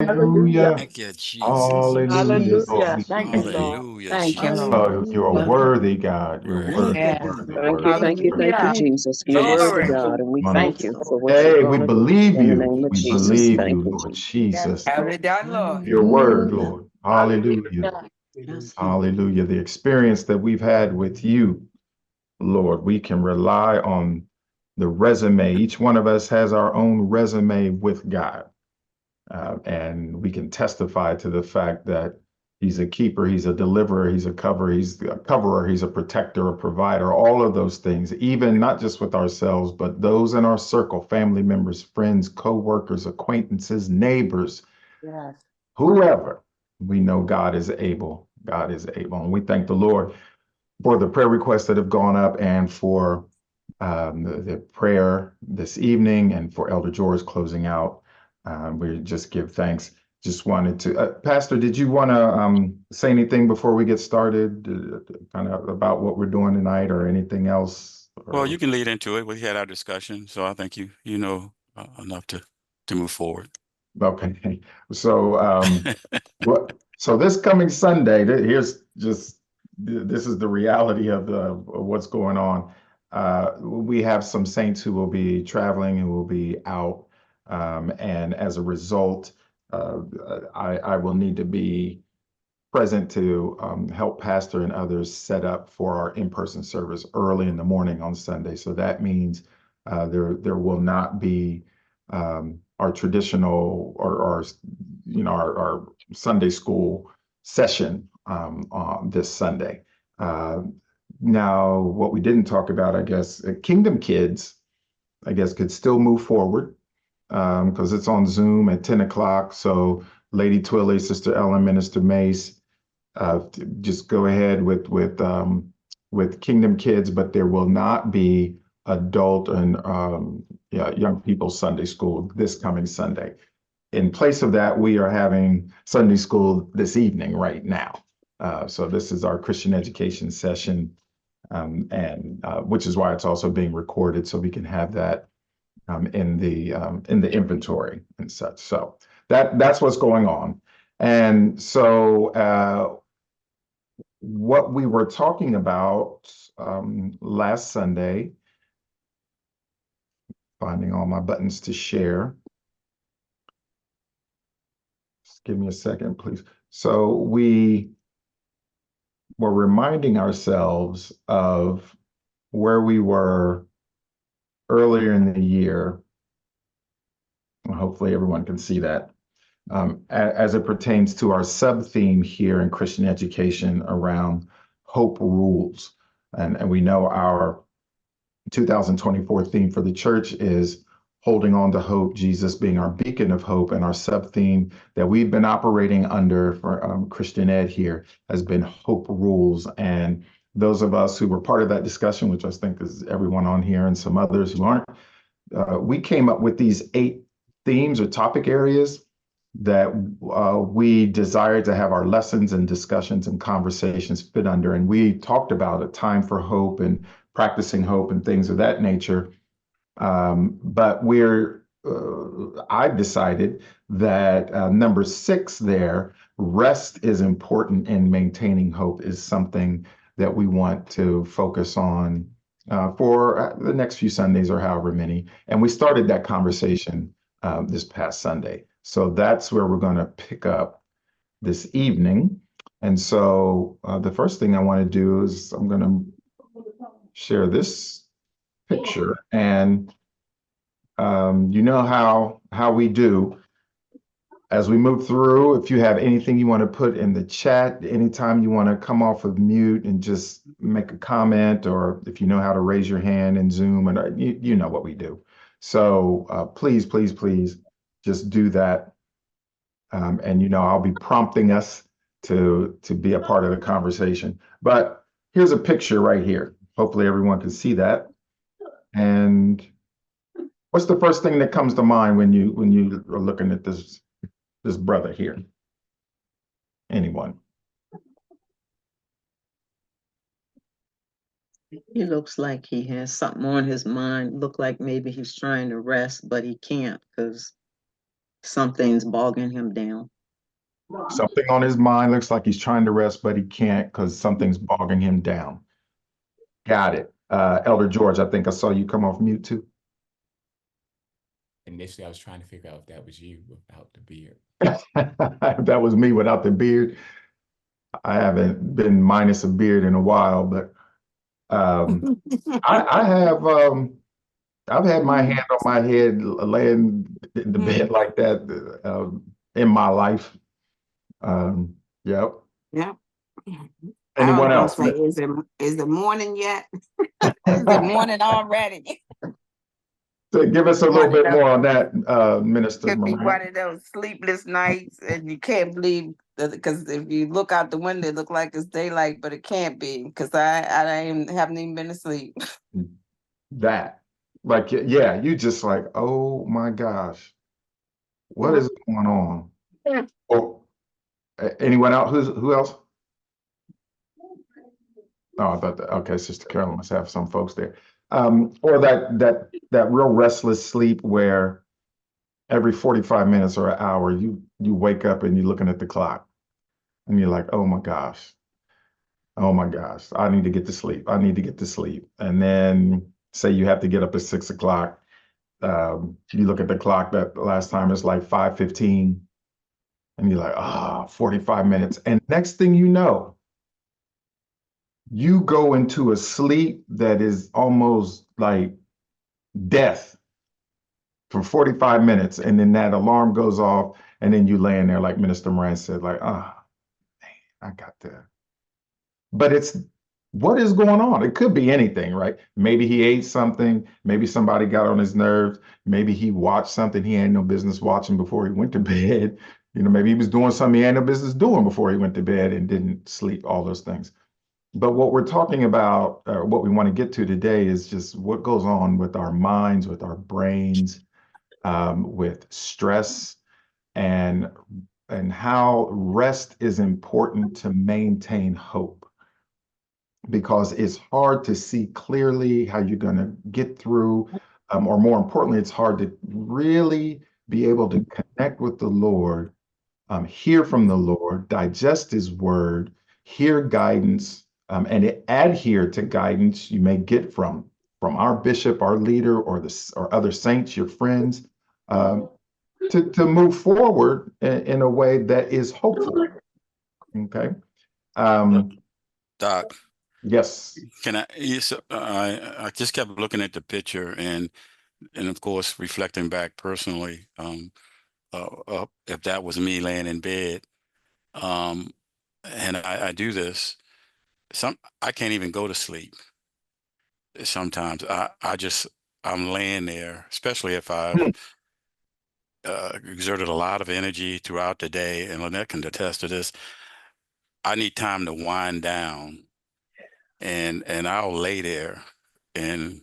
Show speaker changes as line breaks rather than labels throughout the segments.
Hallelujah.
Thank you, Jesus.
Hallelujah, Lord.
Hallelujah.
We
Thank you,
thank you.
Lord.
Hallelujah,
Thank you,
Jesus.
Lord.
You are
Hallelujah.
worthy, God. You're
Worthy,
wortthy,
Yes.
worthy,
Thank
worthy.
you, thank you, thank you,
Hallelujah.
Jesus. You're worthy,
Jesus.
Glory.
God, and we
Wanna-
thank
Thank
you
you,
for
Lord.
what you're
Hey, we
going to do
believe
in the
you.
name of
We
Jesus.
believe
Thank
you,
you,
Lord
Jesus.
Jesus.
Yes,
Have
Lord.
it done, Lord.
Your word,
Hallelujah.
Lord. Hallelujah.
Hallelujah.
Yes, Lord.
Hallelujah. The experience that we've had with you, Lord, we can rely on the resume. Each one of us has our own resume with God. And we can testify to the fact that He's a keeper, He's a deliverer, He's a coverer, He's a protector, a provider, all of those things, even not just with ourselves, but those in our circle, family members, friends, co-workers, acquaintances, neighbors,
Yes.
whoever. We know God is able. God is able. And we thank the Lord for the prayer requests that have gone up and for the prayer this evening and for Elder George closing out. We just give thanks. Just wanted to, Pastor, did you want to say anything before we get started, kind of about what we're doing tonight or anything else?
Well, you can lead into it. We had our discussion, so I think you know enough to move forward.
Okay. So, so this coming Sunday, here's just, this is the reality of what's going on. We have some saints who will be traveling and will be out. And as a result, I will need to be present to help pastor and others set up for our in-person service early in the morning on Sunday. So that means there will not be our traditional or our Sunday school session on this Sunday. Now, what we didn't talk about, I guess, Kingdom Kids, I guess, could still move forward because it's on Zoom at 10 o'clock. So Lady Twilly, Sister Ellen, Minister Mace, just go ahead with Kingdom Kids, but there will not be adult and young people Sunday school this coming Sunday. In place of that, we are having Sunday school this evening right now. So this is our Christian education session, and which is why it's also being recorded, so we can have that in the inventory and such. So that's what's going on. And so what we were talking about last Sunday, finding all my buttons to share. Just give me a second, please. So we were reminding ourselves of where we were earlier in the year. Hopefully everyone can see that. As it pertains to our sub-theme here in Christian education around hope rules. And we know our 2024 theme for the church is holding on to hope, Jesus being our beacon of hope, and our sub-theme that we've been operating under for Christian Ed here has been hope rules. And those of us who were part of that discussion, which I think is everyone on here and some others who aren't, we came up with these 8 themes or topic areas that we desired to have our lessons and discussions and conversations fit under. And we talked about a time for hope and practicing hope and things of that nature. But I've decided that number 6 there, rest is important in maintaining hope, is something that we want to focus on for the next few Sundays or however many. And we started that conversation this past Sunday. So that's where we're going to pick up this evening. And so the first thing I want to do is I'm going to share this picture. And you know how we do as we move through. If you have anything you want to put in the chat, anytime you want to come off of mute and just make a comment, or if you know how to raise your hand in Zoom, and you know what we do. So please, please, please just do that. And I'll be prompting us to be a part of the conversation. But here's a picture right here. Hopefully everyone can see that. And what's the first thing that comes to mind when you are looking at this brother here? Anyone?
He looks like he has something on his mind. Look like maybe he's trying to rest, but he can't because Something's bogging him down.
Something on his mind looks like he's trying to rest, but he can't because something's bogging him down. Got it. Elder George, I think I saw you come off mute too.
Initially, I was trying to figure out if that was you without the beard.
That was me without the beard. I haven't been minus a beard in a while, but I have I've had my hand on my head laying in the bed like that in my life. Yep.
Yeah.
Anyone
I was
else?
gonna say, is it morning yet? Is it morning already?
So give us a little
One of
bit
those-
more on that, Minister
Could be
Moran.
one of those sleepless nights, and you can't believe that, because if you look out the window, it look like it's daylight, but it can't be, because haven't even been asleep.
That, like, yeah, you just like, oh my gosh, what is going on? Oh, anyone else? Who else? Oh, I thought that, okay, Sister Carolyn must have some folks there. Or that real restless sleep where every 45 minutes or an hour you wake up and you're looking at the clock and you're like, oh my gosh, I need to get to sleep. I need to get to sleep. And then say you have to get up at 6 o'clock. You look at the clock, that last time it's like 5:15, and you're like, 45 minutes. And next thing you know, you go into a sleep that is almost like death for 45 minutes. And then that alarm goes off, and then you laying there, like Minister Moran said, like, I got that. But it's what is going on? It could be anything, right? Maybe he ate something. Maybe somebody got on his nerves. Maybe he watched something he had no business watching before he went to bed. Maybe he was doing something he had no business doing before he went to bed and didn't sleep, all those things. But what we're talking about, or what we want to get to today, is just what goes on with our minds, with our brains, with stress, and how rest is important to maintain hope. Because it's hard to see clearly how you're going to get through, or more importantly, it's hard to really be able to connect with the Lord, hear from the Lord, digest His word, hear guidance, and adhere to guidance you may get from our bishop, our leader, or other saints, your friends, to move forward in a way that is hopeful. Okay.
Doc,
Yes.
I just kept looking at the picture and of course reflecting back personally, if that was me laying in bed, and I do this, I can't even go to sleep. Sometimes I'm laying there, especially if I've exerted a lot of energy throughout the day, and Lynette can attest to this. I need time to wind down, and I'll lay there and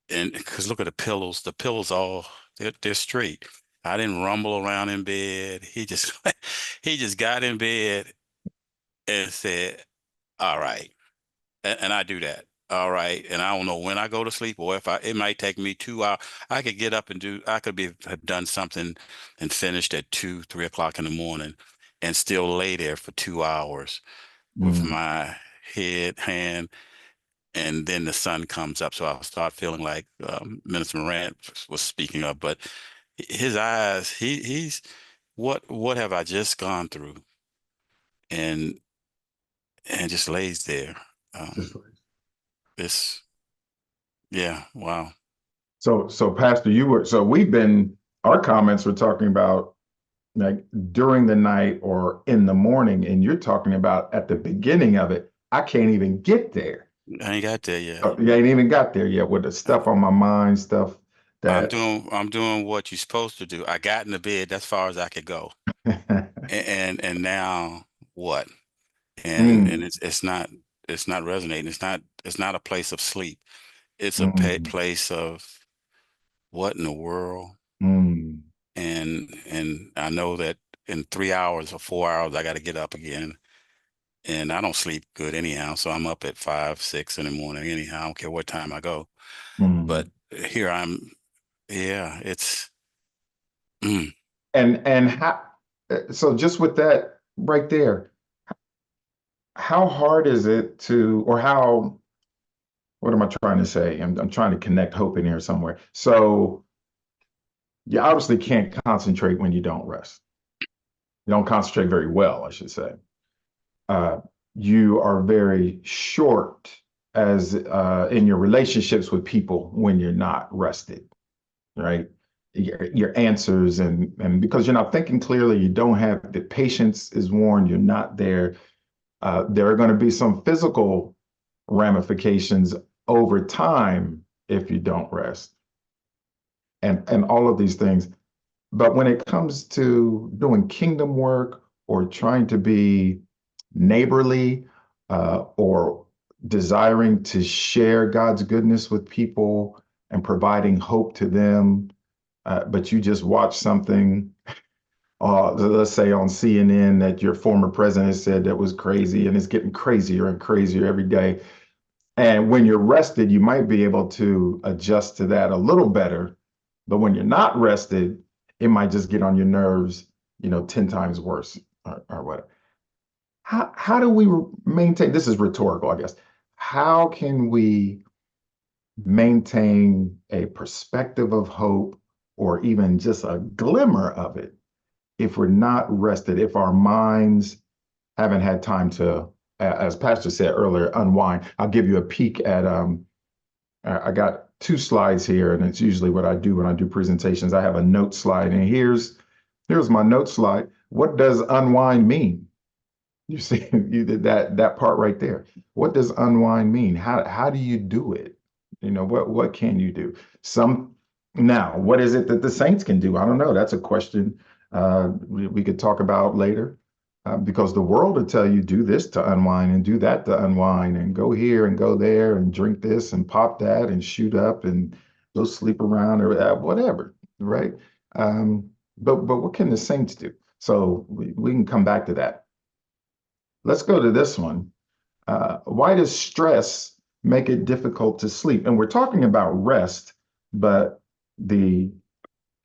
because look at the pillows all they're straight. I didn't rumble around in bed. He just he just got in bed and said, all right. And I do that. All right. And I don't know when I go to sleep, or if it might take me 2 hours. I could get up and have done something and finished at 2, 3 o'clock in the morning and still lay there for 2 hours with my hand, and then the sun comes up. So I'll start feeling like Minister Morant was speaking of, but his eyes, he's what have I just gone through? And just lays there. It's Yeah, wow.
So Pastor, our comments were talking about like during the night or in the morning, and you're talking about at the beginning of it. I can't even get there.
I ain't got there yet.
You ain't even got there yet with the stuff on my mind, stuff that
I'm doing what you're supposed to do. I got in the bed, that's far as I could go. And now what? And it's not resonating. It's not a place of sleep. It's a place of what in the world? And I know that in 3 hours or 4 hours I got to get up again. And I don't sleep good anyhow, so I'm up at 5, 6 in the morning anyhow. I don't care what time I go. But here yeah, it's
And how, so just with that right there, how hard is it to, or how, what am I trying to say? I'm trying to connect hope in here somewhere. So you obviously can't concentrate when you don't rest. You don't concentrate very well, I should say. Uh, you are very short as in your relationships with people when you're not rested, right? Your answers and because you're not thinking clearly, you don't have the patience is worn, you're not there. There are going to be some physical ramifications over time if you don't rest, and all of these things. But when it comes to doing kingdom work or trying to be neighborly or desiring to share God's goodness with people and providing hope to them, but you just watch something, let's say on CNN, that your former president said that was crazy and it's getting crazier and crazier every day. And when you're rested, you might be able to adjust to that a little better. But when you're not rested, it might just get on your nerves, 10 times worse or what. How do we maintain, this is rhetorical, I guess. How can we maintain a perspective of hope or even just a glimmer of it if we're not rested, if our minds haven't had time to, as Pastor said earlier, unwind? I'll give you a peek at, I got two slides here, and it's usually what I do when I do presentations. I have a note slide, and here's my note slide. What does unwind mean? You see, you did that part right there. What does unwind mean? How do you do it? What can you do? Now, what is it that the saints can do? I don't know. That's a question we could talk about later. Because the world will tell you do this to unwind and do that to unwind and go here and go there and drink this and pop that and shoot up and go sleep around or whatever, right? But what can the saints do? So we can come back to that. Let's go to this one. Why does stress make it difficult to sleep? And we're talking about rest, but the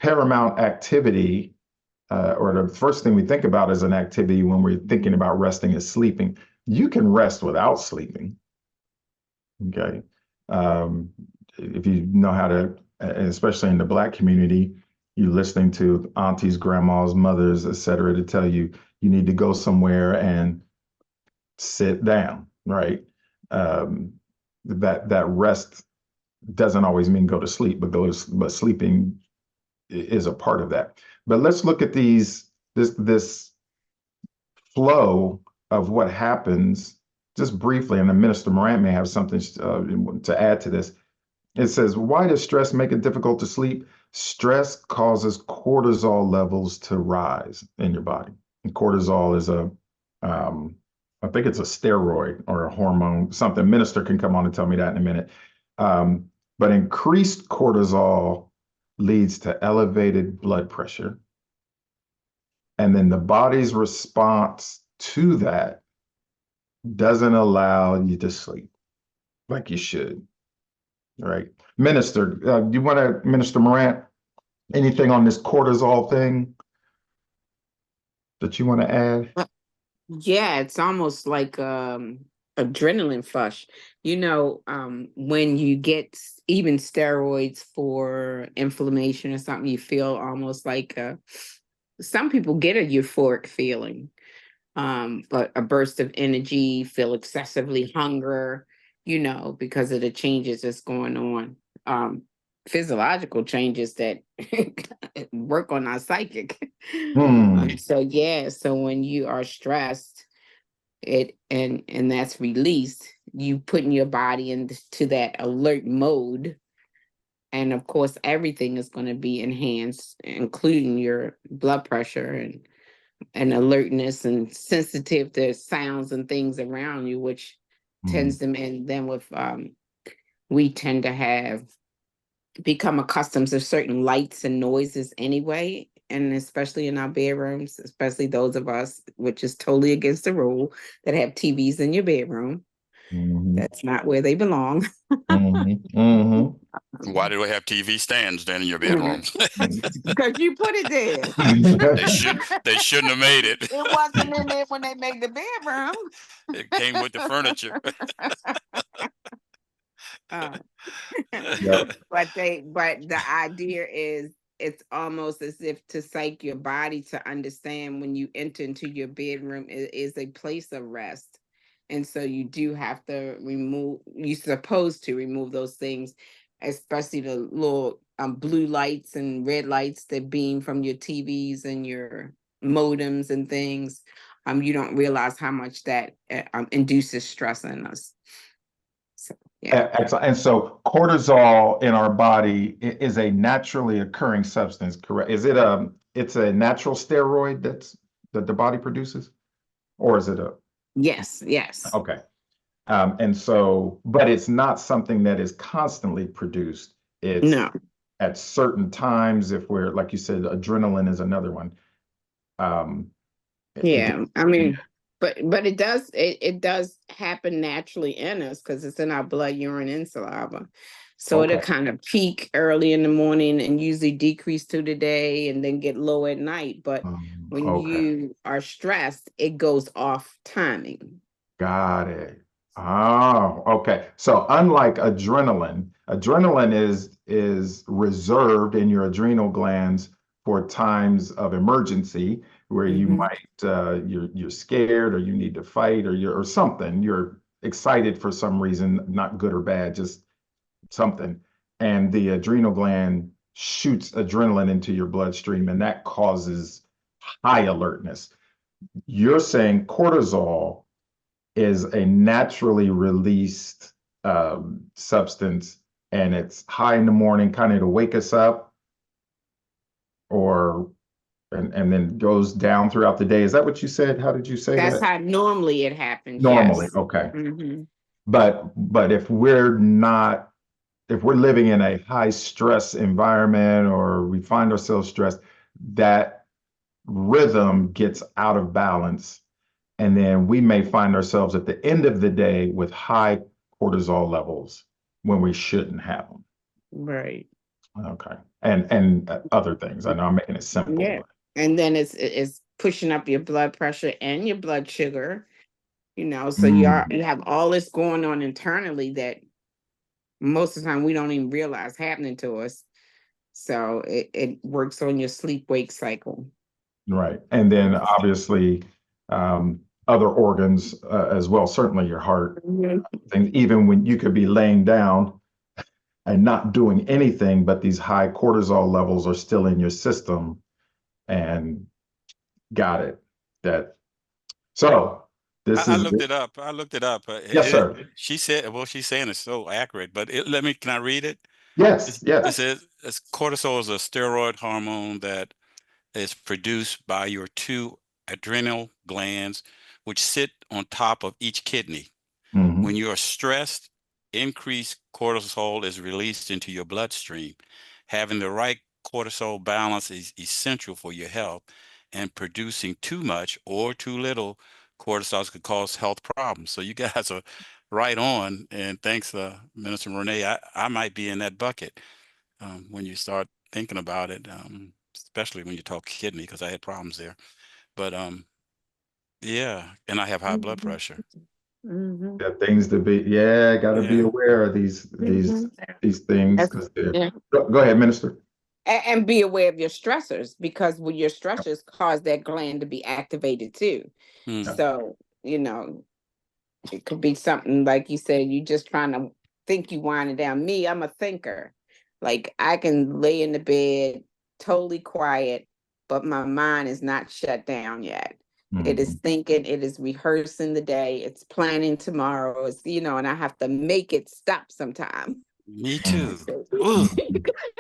paramount activity or the first thing we think about as an activity when we're thinking about resting is sleeping. You can rest without sleeping. Okay. If you know how to, especially in the Black community, you're listening to aunties, grandmas, mothers, et cetera, to tell you you need to go somewhere and sit down, right? That rest doesn't always mean go to sleep, but sleeping is a part of that. But let's look at this flow of what happens just briefly, and the Minister Morant may have something to add to this. It says, why does stress make it difficult to sleep? Stress causes cortisol levels to rise in your body. And cortisol is I think it's a steroid or a hormone, something. Minister can come on and tell me that in a minute. But increased cortisol leads to elevated blood pressure. And then the body's response to that doesn't allow you to sleep like you should, right? Minister, you want to, Minister Morant, anything on this cortisol thing that you want to add?
Yeah, it's almost like adrenaline flush. When you get even steroids for inflammation or something, you feel almost like some people get a euphoric feeling, but a burst of energy, feel excessively hunger, because of the changes that's going on. Physiological changes that work on our psychic. So when you are stressed, and that's released, you putting your body into that alert mode. And of course, everything is going to be enhanced, including your blood pressure and alertness and sensitive to sounds and things around you, which tends to, and then with we tend to have become accustomed to certain lights and noises anyway, and especially in our bedrooms, especially those of us, which is totally against the rule, that have TVs in your bedroom.
Mhm,
That's not where they belong.
mhm, mhm.
Why do we have TV stands then in your bedroom?
Because you put it there.
They should they shouldn't have made it.
It wasn't in there when they made the bedroom.
It came with the furniture.
Uh,
Yep.
but the idea is it's almost as if to psych your body to understand when you enter into your bedroom, it is a place of rest. And so you do have to you're supposed to remove those things, especially the little blue lights and red lights that beam from your TVs and your modems and things. You don't realize how much that induces stress in us. So, yeah.
Excellent. And so cortisol in our body is a naturally occurring substance, correct? Is it it's a natural steroid that the body produces? Or is it a,
Yes, yes.
okay. And so, but it's not something that is constantly produced. It's
No.
at certain times, if we're, like you said, adrenaline is another one. Um,
Yeah. I mean, but it does happen naturally in us because it's in our blood, urine, and saliva. So it'll
Okay.
kind of peak early in the morning and usually decrease through the day and then get low at night. But when
Okay.
you are stressed, it goes off timing.
Got it. Oh, okay. So unlike adrenaline, adrenaline is reserved in your adrenal glands for times of emergency where you
Mhm.
might you're scared or you need to fight or you're or something. You're excited for some reason, not good or bad, just something. And the adrenal gland shoots adrenaline into your bloodstream and that causes high alertness. You're saying cortisol is a naturally released substance and it's high in the morning, kind of to wake us up, or and then goes down throughout the day. Is that what you said? How did you say
That's
that?
how normally it happens.
Normally,
Yes.
okay.
Hmm.
But if we're not, if we're living in a high stress environment or we find ourselves stressed, that rhythm gets out of balance. And then we may find ourselves at the end of the day with high cortisol levels when we shouldn't have them.
Right.
Okay. And other things. I know I'm making it simple,
Yeah.
but
And then it's pushing up your blood pressure and your blood sugar, so you have all this going on internally that most of the time we don't even realize happening to us. So it works on your sleep wake cycle.
right. And then obviously other organs as well, certainly your heart.
Mhm.
Things, even when you could be laying down and not doing anything, but these high cortisol levels are still in your system. And got it. That so this
I
is
looked it up. I looked it up.
yes, sir.
She said, well, she's saying it's so accurate, but can I read it?
Yes,
It
yes.
says cortisol is a steroid hormone that is produced by your two adrenal glands, which sit on top of each kidney.
Hmm.
When you are stressed, increased cortisol is released into your bloodstream. Having the right cortisol balance is essential for your health, and producing too much or too little cortisol could cause health problems. So you guys are right on. And thanks, Minister Renee. I might be in that bucket when you start thinking about it, especially when you talk kidney, because I had problems there. But yeah, and I have high blood
Mhm.
pressure.
Mhm.
Got things to be, yeah, got to be
Yeah.
aware of
Mhm.
these things
That's-
because they're
yeah.
go ahead, Minister.
And be aware of your stressors because when your stressors cause that gland to be activated too.
Mm.
So, it could be something like you said, you just trying to think you winding down. Me, I'm a thinker. Like I can lay in the bed totally quiet, but my mind is not shut down yet. It is
Mhm.
thinking, it is rehearsing the day, it's planning tomorrow, and I have to make it stop sometime.
Me
Mhm.
too. Ooh.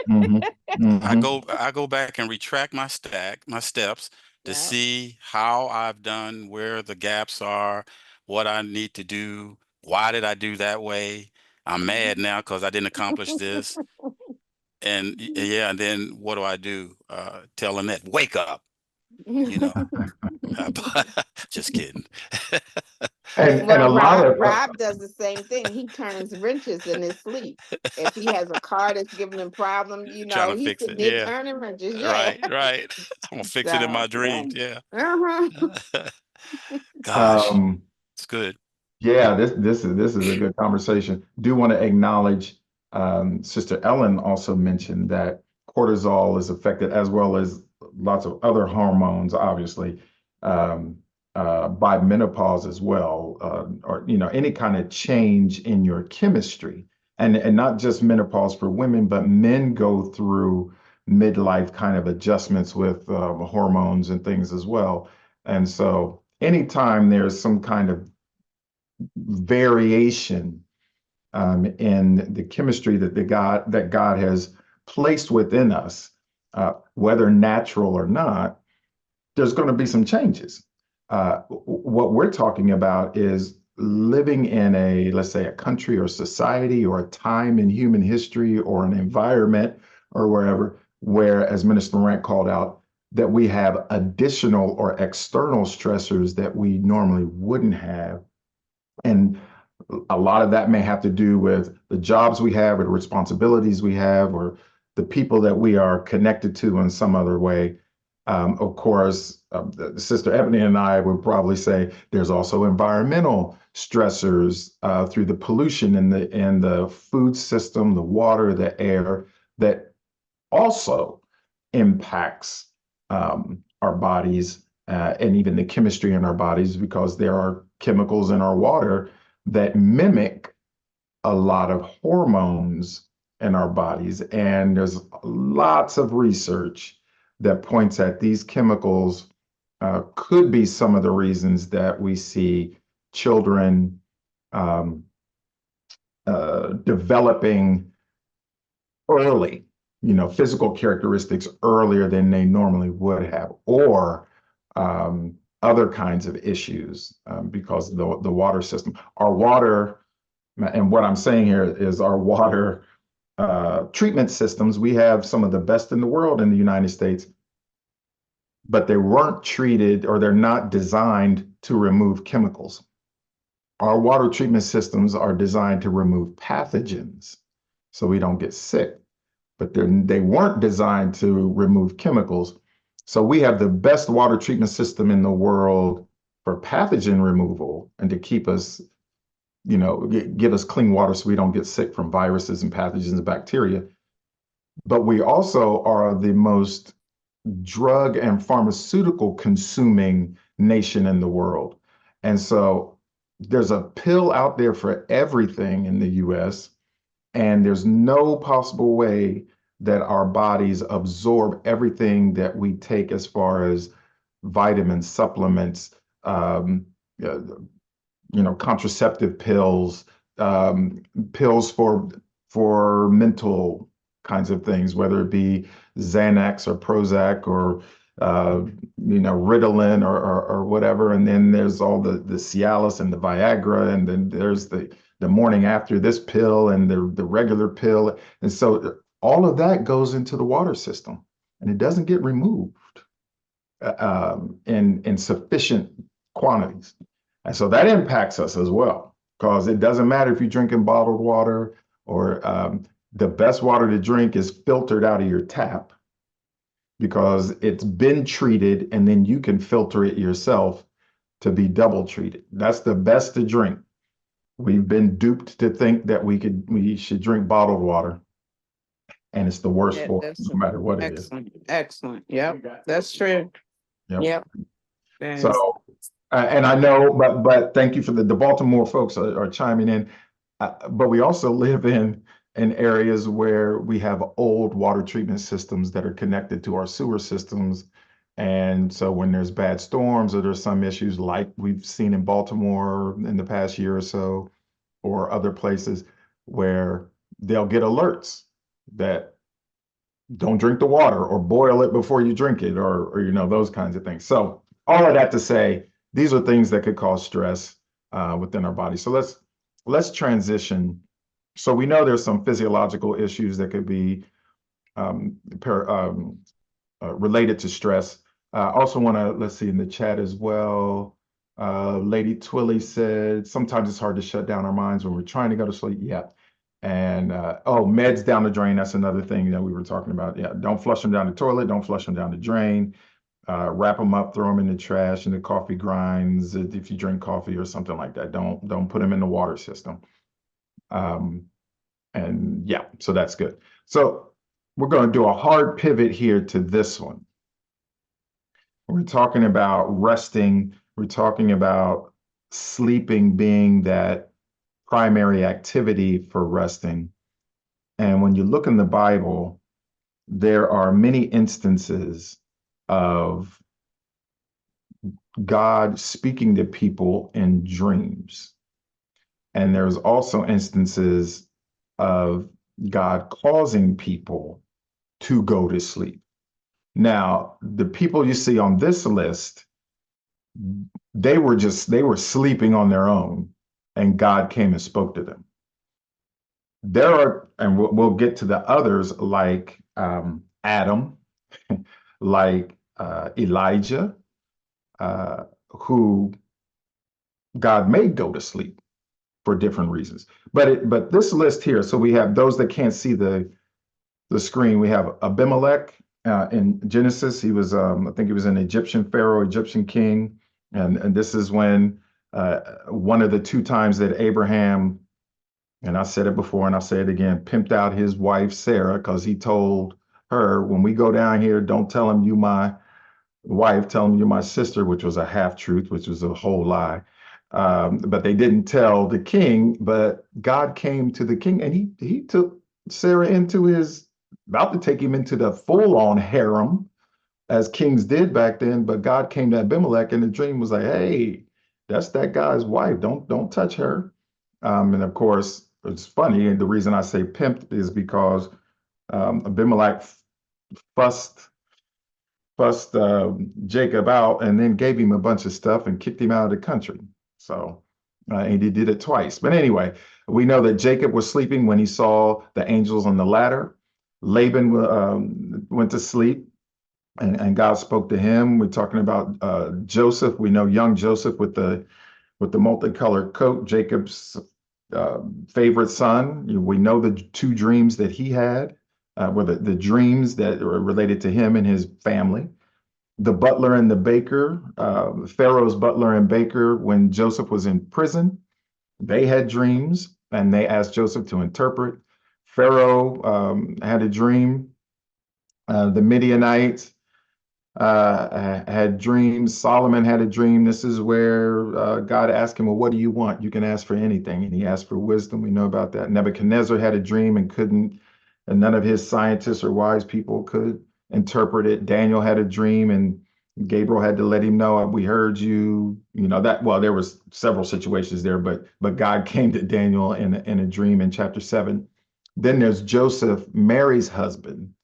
Mhm. Mhm.
I go back and retract my steps to
Yeah.
see how I've done, where the gaps are, what I need to do. Why did I do that way? I'm mad now because I didn't accomplish this. And yeah, and then what do I do? Tell Annette, wake up, you know. Just kidding.
And
Well,
a lot of
Rob does the same thing. He turns wrenches in his sleep. If he has a car that's giving him problem,
Trying to
he's
fix
sitting
it.
there
Yeah.
turning wrenches. Yeah.
Right. Right. I'm gonna fix it in my
So,
dreams. Yeah.
uh-huh.
Gosh,
um,
it's good.
yeah, this is a good conversation. Do want to acknowledge Sister Ellen also mentioned that cortisol is affected as well as lots of other hormones, obviously, um, by menopause as well, or any kind of change in your chemistry, and not just menopause for women, but men go through midlife kind of adjustments with hormones and things as well. And so, anytime there's some kind of variation in the chemistry that God has placed within us, whether natural or not, there's going to be some changes. What we're talking about is living in let's say, a country or society or a time in human history or an environment or wherever, where, as Minister Morant called out, that we have additional or external stressors that we normally wouldn't have. And a lot of that may have to do with the jobs we have or the responsibilities we have or the people that we are connected to in some other way. Of course, Sister Ebony and I would probably say there's also environmental stressors through the pollution in the food system, the water, the air, that also impacts our bodies and even the chemistry in our bodies, because there are chemicals in our water that mimic a lot of hormones in our bodies. And there's lots of research that points at these chemicals could be some of the reasons that we see children developing early, physical characteristics earlier than they normally would have, or other kinds of issues because of the water system. Our water, and what I'm saying here is our water treatment systems, we have some of the best in the world in the United States, but they weren't treated, or they're not designed to remove chemicals. Our water treatment systems are designed to remove pathogens so we don't get sick, but they weren't designed to remove chemicals. So we have the best water treatment system in the world for pathogen removal and to keep us, give us clean water so we don't get sick from viruses and pathogens and bacteria. But we also are the most drug and pharmaceutical consuming nation in the world. And so there's a pill out there for everything in the US, and there's no possible way that our bodies absorb everything that we take as far as vitamins, supplements, uh, contraceptive pills, pills for mental kinds of things, whether it be Xanax or Prozac or Ritalin or whatever. And then there's all the Cialis and the Viagra, and then there's the morning after this pill and the regular pill. And so all of that goes into the water system, and it doesn't get removed in sufficient quantities. And so that impacts us as well, because it doesn't matter if you're drinking bottled water or the best water to drink is filtered out of your tap, because it's been treated, and then you can filter it yourself to be double treated. That's the best to drink. We've been duped to think that we should drink bottled water, and it's the worst
Yeah,
for us, no matter what it is.
Excellent. Yep, that's true.
Yep.
Yep.
So, and I know, but thank you for the Baltimore folks are chiming in. But we also live in areas where we have old water treatment systems that are connected to our sewer systems. And so when there's bad storms or there's some issues like we've seen in Baltimore in the past year or so, or other places, where they'll get alerts that don't drink the water or boil it before you drink it, or those kinds of things. So all of that to say, these are things that could cause stress within our body. So let's transition. So we know there's some physiological issues that could be related to stress. I also want to, let's see in the chat as well. Lady Twilly said, sometimes it's hard to shut down our minds when we're trying to go to sleep. Yeah. And oh, meds down the drain. That's another thing that we were talking about. Yeah. Don't flush them down the toilet. Don't flush them down the drain. Wrap them up, throw them in the trash, in the coffee grinds. If you drink coffee or something like that, don't put them in the water system. And yeah, so that's good. So we're going to do a hard pivot here to this one. We're talking about resting. We're talking about sleeping being that primary activity for resting. And when you look in the Bible, there are many instances of God speaking to people in dreams. And there's also instances of God causing people to go to sleep. Now, the people you see on this list, they were sleeping on their own, and God came and spoke to them. There are, and we'll get to the others like Adam, like Elijah, who God made go to sleep for different reasons. But this list here, so we have those that can't see the screen. We have Abimelech in Genesis. He was, I think he was an Egyptian pharaoh, Egyptian king. And this is when one of the two times that Abraham, and I said it before and I'll say it again, pimped out his wife, Sarah, because he told her, when we go down here, don't tell him you my wife, tell him you're my sister, which was a half truth, which was a whole lie. But they didn't tell the king, but God came to the king and he took Sarah into his, about to take him into the full-on harem, as kings did back then. But God came to Abimelech and the dream was like, hey, that's that guy's wife. Don't touch her. And of course, it's funny. And the reason I say pimped is because Abimelech fussed Jacob out and then gave him a bunch of stuff and kicked him out of the country. So, and he did it twice. But anyway, we know that Jacob was sleeping when he saw the angels on the ladder. Laban went to sleep and God spoke to him. We're talking about Joseph. We know young Joseph with the multicolored coat, Jacob's favorite son. We know the two dreams that he had were the dreams that were related to him and his family. The butler and the baker, Pharaoh's butler and baker, when Joseph was in prison, they had dreams and they asked Joseph to interpret. Pharaoh had a dream. The Midianites had dreams. Solomon had a dream. This is where God asked him, well, what do you want? You can ask for anything. And he asked for wisdom. We know about that. Nebuchadnezzar had a dream and none of his scientists or wise people could interpret it. Daniel had a dream and Gabriel had to let him know, we heard you, well, there was several situations there, but God came to Daniel in a dream in chapter 7. Then there's Joseph, Mary's husband.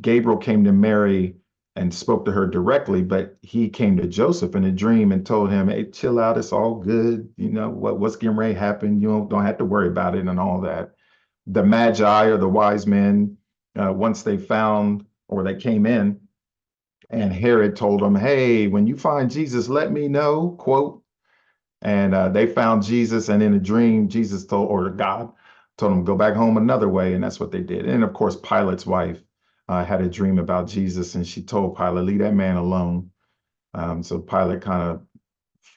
Gabriel came to Mary and spoke to her directly, but he came to Joseph in a dream and told him, hey, chill out, it's all good. What's getting ready to happen, you don't have to worry about it and all that. The Magi, or the wise men, once they found, or they came in, and Herod told them, hey, when you find Jesus, let me know, quote. And they found Jesus, and in a dream, Jesus God told them, go back home another way, and that's what they did. And of course, Pilate's wife had a dream about Jesus, and she told Pilate, leave that man alone. So Pilate kind of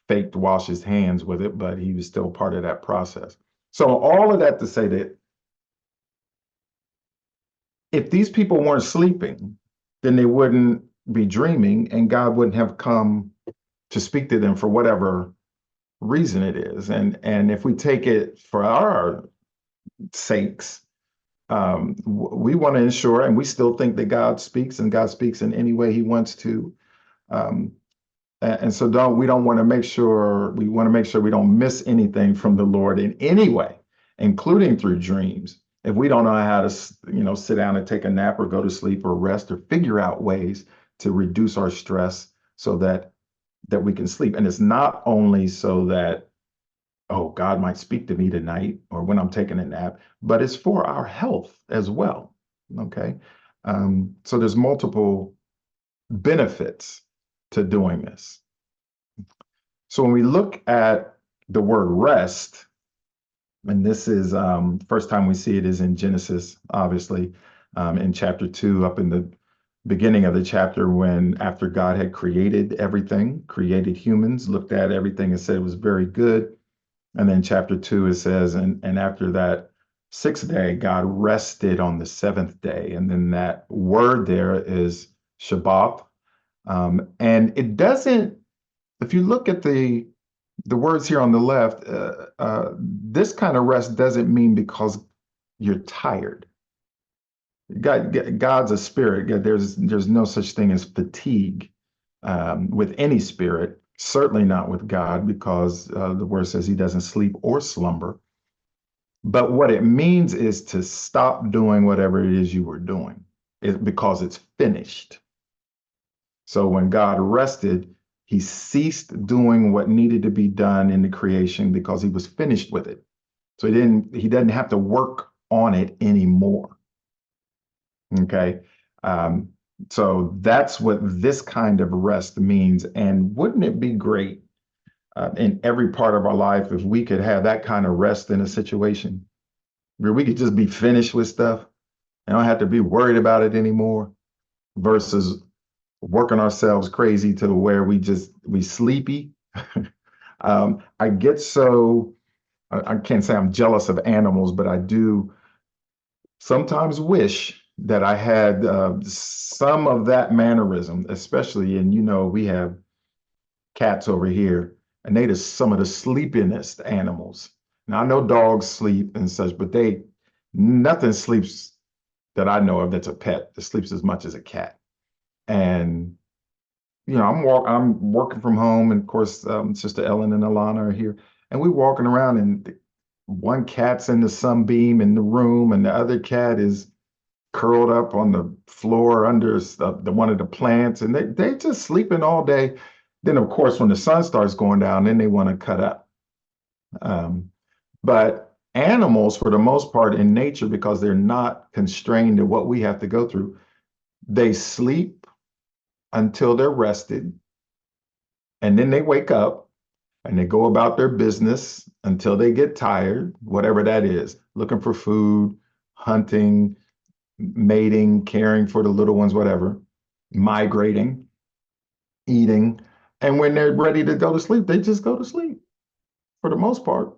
faked wash his hands with it, but he was still part of that process. So all of that to say that if these people weren't sleeping, then they wouldn't be dreaming, and God wouldn't have come to speak to them for whatever reason it is. And if we take it for our sakes, we want to ensure, and we still think that God speaks, and God speaks in any way he wants to. And so we want to make sure we don't miss anything from the Lord in any way, including through dreams. If we don't know how to, sit down and take a nap or go to sleep or rest or figure out ways to reduce our stress so that we can sleep. And it's not only so that, oh, God might speak to me tonight or when I'm taking a nap, but it's for our health as well. Okay. So there's multiple benefits to doing this. So when we look at the word rest, and this is first time we see it is in Genesis, obviously, in chapter 2, up in the beginning of the chapter, when after God had created everything, created humans, looked at everything and said it was very good. And then chapter 2, it says, and after that sixth day, God rested on the seventh day. And then that word there is Shabbat. And it doesn't, if you look at the words here on the left, this kind of rest doesn't mean because you're tired. God's a spirit. There's no such thing as fatigue with any spirit. Certainly not with God, because the word says He doesn't sleep or slumber. But what it means is to stop doing whatever it is you were doing, because it's finished. So when God rested, He ceased doing what needed to be done in the creation because He was finished with it. So He doesn't have to work on it anymore. Okay. So that's what this kind of rest means. And wouldn't it be great in every part of our life if we could have that kind of rest in a situation where we could just be finished with stuff and don't have to be worried about it anymore, versus working ourselves crazy to where we sleepy. I get so, I can't say I'm jealous of animals, but I do sometimes wish that I had some of that mannerism, especially in, we have cats over here, and they just some of the sleepiness animals. Now I know dogs sleep and such, but nothing sleeps that I know of that's a pet that sleeps as much as a cat. And I'm working from home, and of course, Sister Ellen and Alana are here, and we're walking around, and one cat's in the sunbeam in the room, and the other cat is curled up on the floor under one of the plants, and they just sleeping all day. Then, of course, when the sun starts going down, then they want to cut up. But animals, for the most part, in nature, because they're not constrained to what we have to go through, they sleep until they're rested, and then they wake up and they go about their business until they get tired, whatever that is, looking for food, hunting, mating, caring for the little ones, whatever, migrating, eating. And when they're ready to go to sleep, they just go to sleep for the most part.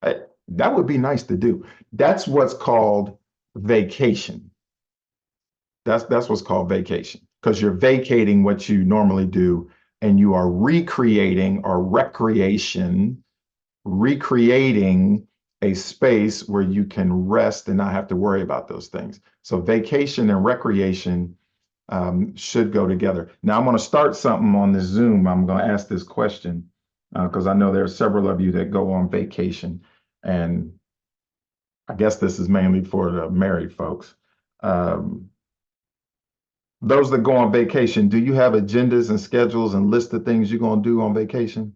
That would be nice to do. That's what's called vacation. That's what's called vacation, because you're vacating what you normally do and you are recreating, or recreating a space where you can rest and not have to worry about those things. So vacation and recreation should go together. Now I'm going to start something on this Zoom. I'm going to ask this question because I know there are several of you that go on vacation, and I guess this is mainly for the married folks. Those that go on vacation, do you have agendas and schedules and list of things you're going to do on vacation?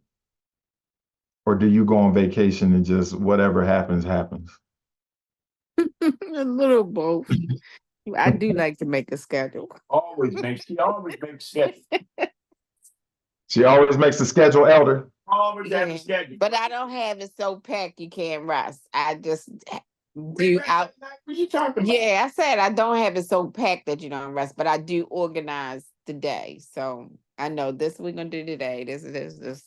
Or do you go on vacation and just whatever happens, happens?
A little both. I do like to make a schedule.
She always makes schedule.
She always makes the schedule, Elder.
Always have
Yeah,
a schedule.
but I don't have it so packed you can't rest. I just do out.
What you talking about?
Yeah, I said I don't have it so packed that you don't rest, but I do organize the day. So I know this we're gonna do today. This.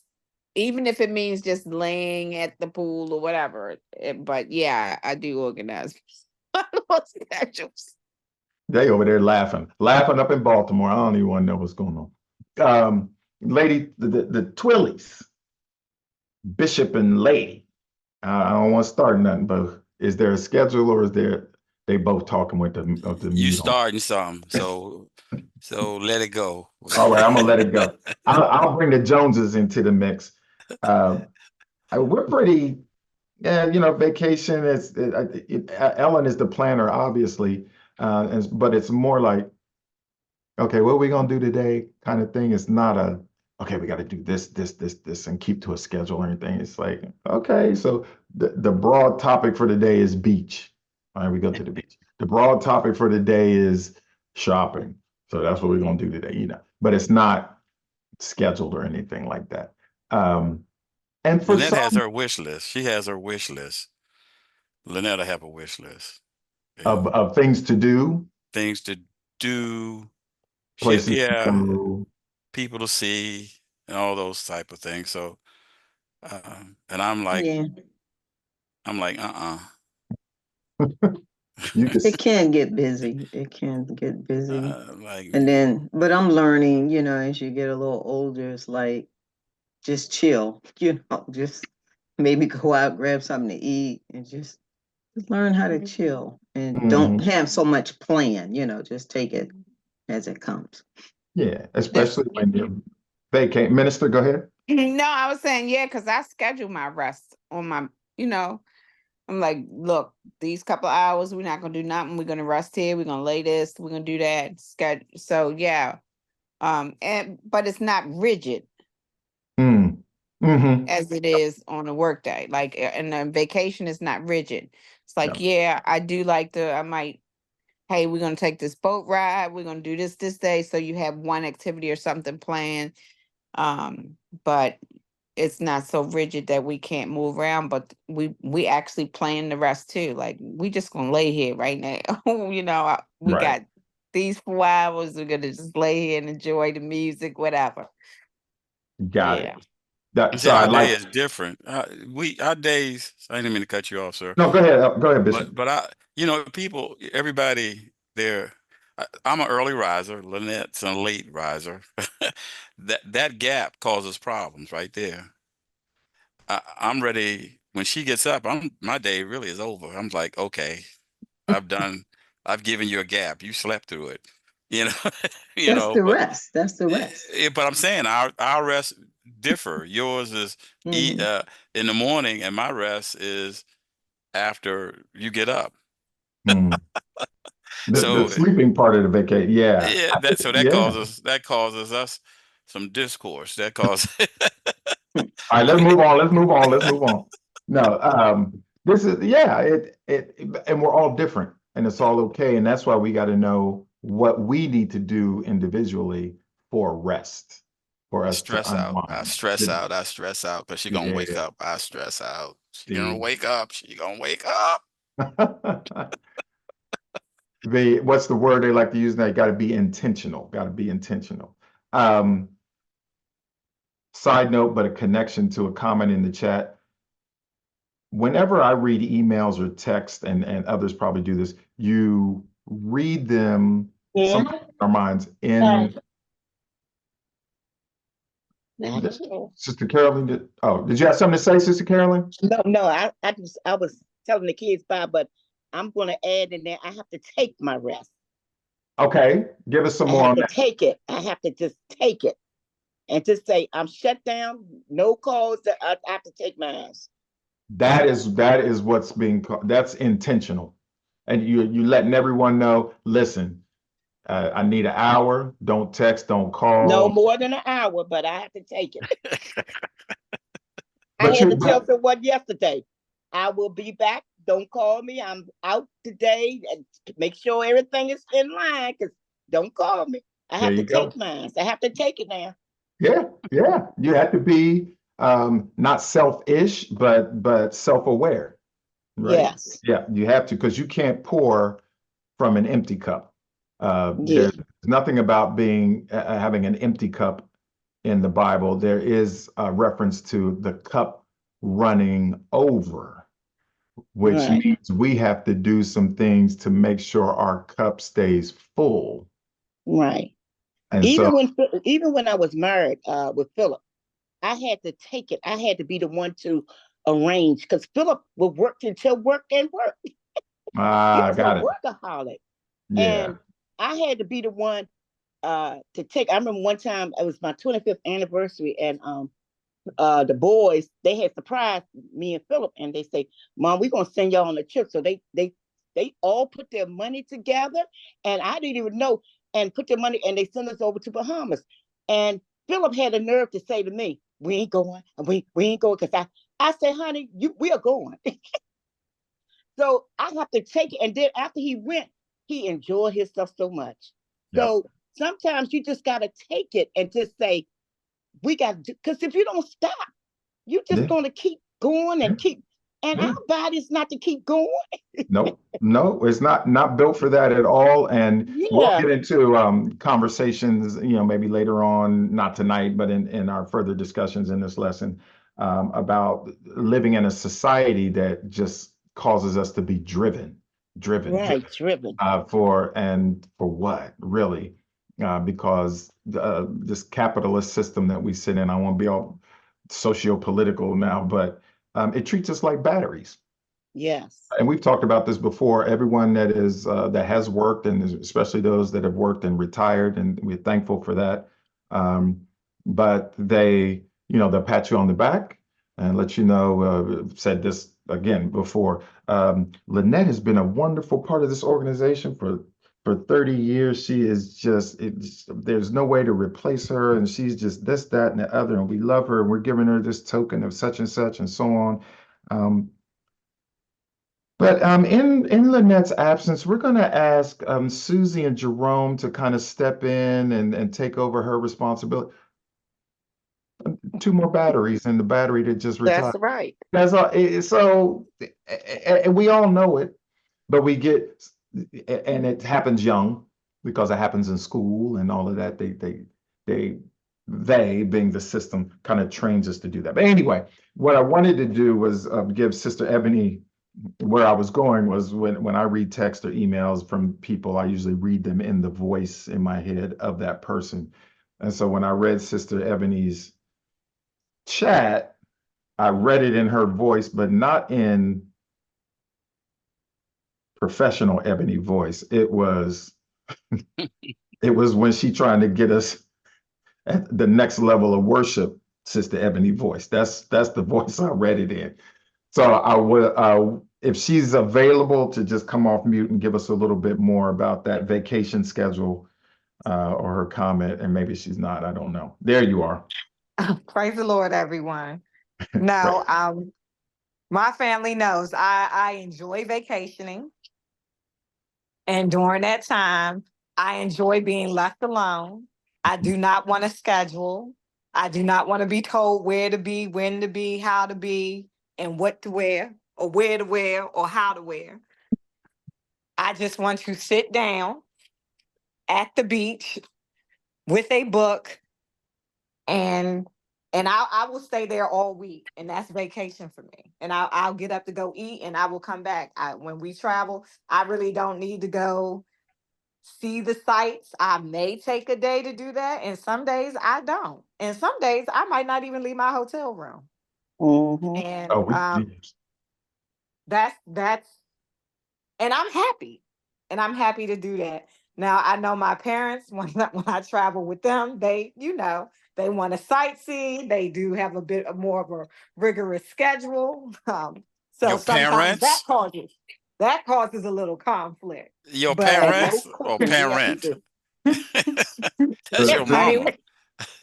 Even if it means just laying at the pool or whatever. But yeah, I do organize my little schedules.
They over there laughing up in Baltimore. I don't even want to know what's going on. Lady, the Twillies, Bishop and Lady. I don't want to start nothing, but is there a schedule, or is they both talking with the
You
mute on?
starting something, so let it go.
All right, I'm gonna let it go. I'll bring the Joneses into the mix. We're pretty, yeah, vacation is, Ellen is the planner, obviously, but it's more like, okay, what are we gonna do today kind of thing. It's not okay, we got to do this, and keep to a schedule or anything. It's like, okay, so the broad topic for the day is beach. All right, we go to the beach. The broad topic for the day is shopping. So that's what we're gonna do today, but it's not scheduled or anything like that. And for
Lynette
some,
has her wish list. She has her wish list. Lynette will have a wish list. Yeah.
of things to do,
Things to do. She,
places to
yeah,
go.
people to see and all those type of things. So, and I'm like,
Yeah,
You can
it can get busy. It can get busy.
like,
And then, but I'm learning, as you get a little older, it's like just chill, just maybe go out, grab something to eat, and just learn how to chill and don't
Mhm.
have so much plan, just take it as it comes.
Yeah, especially when you vacate. Minister, go ahead.
No, I was saying, yeah, because I schedule my rest on my, I'm like, look, these couple hours, we're not gonna do nothing. We're gonna rest here. We're gonna lay this. We're gonna do that. Schedule. So yeah, but it's not rigid
Mm. Hmm.
as it is on a work day. Like, and a vacation is not rigid. It's like,
Yeah.
yeah, I do like I might, hey, we're gonna take this boat ride. We're gonna do this day. So you have one activity or something planned. But it's not so rigid that we can't move around, but we actually plan the rest too. Like we just gonna lay here right now. We
Right.
got these 4 hours. We're gonna just lay here and enjoy the music, whatever.
Got
Yeah.
it. That,
see,
so I
our day
like,
is different. Our days, I didn't mean to cut you off, sir.
no, go ahead. Go ahead, Bishop.
But people, everybody there. I'm an early riser. Lynette's a late riser. That gap causes problems right there. I'm ready when she gets up. My day really is over. I'm like, okay, I've done. I've given you a gap. You slept through it. You know, you
That's
know.
the rest. That's the rest.
But I'm saying our rest differ. Yours is
Mhm.
in the morning, and my rest is after you get up.
Mm. The
So
sleeping part of the vacation. Yeah.
yeah, that
Yeah.
causes us some discourse. That causes
All right, let's move on. Let's move on. Let's move on. No, this is yeah, and we're all different, and it's all okay. And that's why we got to know what we need to do individually for rest, for us to
stress out. I
unwind.
stress out. I stress out because she gonna wake
Yeah,
up. I stress out. She gonna
see.
wake up. She gonna wake up.
What's the word they like to use now? Got to be intentional. Got to be intentional. Um, Side note, but a connection to a comment in the chat. Whenever I read emails or text, and others probably do this, you read them some in our minds in Sister Carolyn. Did you have something to say, Sister Carolyn?
No, I was telling the kids bye, but I'm gonna add in there, I have to take my rest.
Okay, give us some
I
more
have
on
to
that.
take it. I have to just take it and just say, I'm shut down, no calls, that I have to take my ass.
That is what's being called. That's intentional, and you letting everyone know. Listen, I need an hour. Don't text. Don't
No
call.
more than an hour, but I have to take it. I
But
had
you,
to tell someone yesterday, I will be back. Don't call me. I'm out today. And make sure everything is in line, because don't call me. I
there
have
you
to
go.
take mine. I have to take it now.
Yeah, yeah. You have to be not selfish, but self-aware, right?
Yes.
Yeah, you have to because you can't pour from an empty cup.
Yeah.
There's nothing about being having an empty cup in the Bible. There is a reference to the cup running over, which
Right.
means we have to do some things to make sure our cup stays full.
Right.
And so,
Even when I was married with Philip, I had to take it. I had to be the one to arrange, because Philip would work until work and work. He was
got
a
it.
workaholic.
Yeah.
And I had to be the one to take. I remember one time it was my 25th anniversary, and the boys, they had surprised me and Philip, and they say, Mom, we're gonna send y'all on a trip. So they all put their money together, and I didn't even know, and put their money, and they sent us over to Bahamas. And Philip had the nerve to say to me, we ain't going, we ain't going, because I said, honey, we are going. So I have to take it. And then after he went, he enjoyed his stuff so much.
Yep.
So sometimes you just gotta take it and just say, we got to, because if you don't stop, you're just
Yeah.
going to keep going and keep, and
Yeah.
our body's not to keep going.
No, it's not built for that at all. And we'll
Yeah.
get into conversations, maybe later on, not tonight, but in our further discussions in this lesson, about living in a society that just causes us to be driven,
Right, driven.
for what really? Because this capitalist system that we sit in, I won't be all socio-political now, but it treats us like batteries.
Yes.
And we've talked about this before. Everyone that has worked, and especially those that have worked and retired, and we're thankful for that. But they'll pat you on the back and let you know. Said this again before. Lynette has been a wonderful part of this organization for 30 years. She is there's no way to replace her, and she's just this, that, and the other, and we love her, and we're giving her this token of such and such, and so on. But in Lynette's absence, we're going to ask Susie and Jerome to kind of step in and take over her responsibility. 2 more batteries in the battery that just retired.
That's right.
That's all. So and we all know it, but and it happens young because it happens in school and all of that. They being the system kind of trains us to do that. But anyway, what I wanted to do was give Sister Ebony. Where I was going was when I read text or emails from people, I usually read them in the voice in my head of that person. And so when I read Sister Ebony's chat, I read it in her voice, but not in professional Ebony voice. It was when she trying to get us at the next level of worship, Sister Ebony voice. That's the voice I read it in. So I would, if she's available, to just come off mute and give us a little bit more about that vacation schedule, or her comment, and maybe she's not, I don't know. There you are.
Praise the Lord, everyone. No, my family knows I enjoy vacationing. And during that time, I enjoy being left alone. I do not want to schedule. I do not want to be told where to be, when to be, how to be, and what to wear, or where to wear, or how to wear. I just want to sit down at the beach with a book, and I will stay there all week, and that's vacation for me. And I'll get up to go eat, and I will come back. When we travel, I really don't need to go see the sights. I may take a day to do that, and some days I don't. And some days I might not even leave my hotel room.
Mhm.
And
Oh,
that's and I'm happy. And I'm happy to do that. Now I know my parents, when I travel with them, they they want to sightsee. They do have a bit of more of a rigorous schedule. So
Your
sometimes
parents?
that causes a little conflict.
Your
But
And no
parents or
cooking
parent?
either.
That's your
Honey,
mama.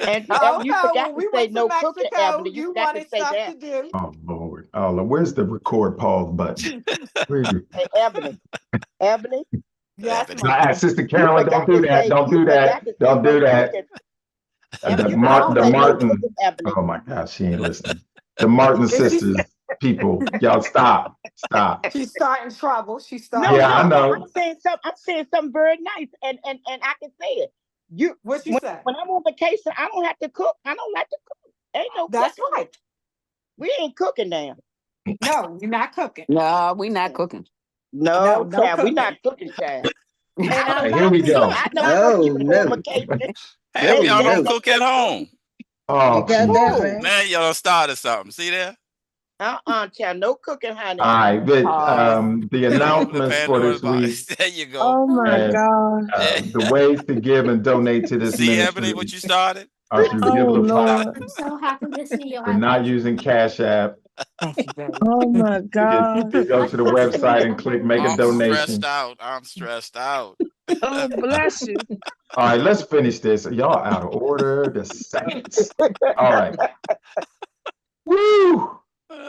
And
oh
you
no,
forgot
when
to
we
say
went to
no cooking,
Mexico,
Ebony. You
you
forgot to
wanted
say
stuff
that.
to do.
oh Lord, where's the record pause button? Where is it?
Hey, Ebony,
Yes,
Ebony.
Mom.
Sister
you
Carolyn, don't
forgot
do
to
that.
say
Don't do that.
no
Don't do that.
cooking.
The
Ebony, you forgot to
the
say no
Martin.
cooking, Ebony.
Oh my gosh, she ain't listening. The Martin
If
sisters, people, y'all stop.
she's starting trouble. She's
No,
starting
Yeah, I
no, no.
trouble.
know.
I'm saying something very nice, and I can say it. You
What you say?
when I'm on vacation, I don't have to cook. I don't like to cook. Ain't no
That's
cooking.
right.
We ain't cooking now.
No, you're not cooking.
No, we not cooking.
No,
No
child, we
cooking.
not cooking, child.
And
And
I'm
Hey, here
not
we go.
I know
not
No,
some people go on
no.
vacation.
Half
No,
y'all don't
no.
cook at home.
Oh,
You got
geez.
that
Whoa.
right.
Now y'all started something. See there?
Child, no cooking,
All
honey.
right, but
Pause.
the
There go the
announcements for
Pandora's
this week
box. There you go.
Oh my
and
God.
the ways to give and donate to this
See, Ebony,
ministry
what you started?
are through
Oh
Givelify.
Lord.
So happy to see you.
We're not using Cash App.
Thank you, baby.
Oh my
You
God.
can go to the website and click make a
I'm stressed
donation.
out. I'm stressed out.
Oh bless you.
All right, let's finish this. Y'all out of order. The saints. All right. Woo!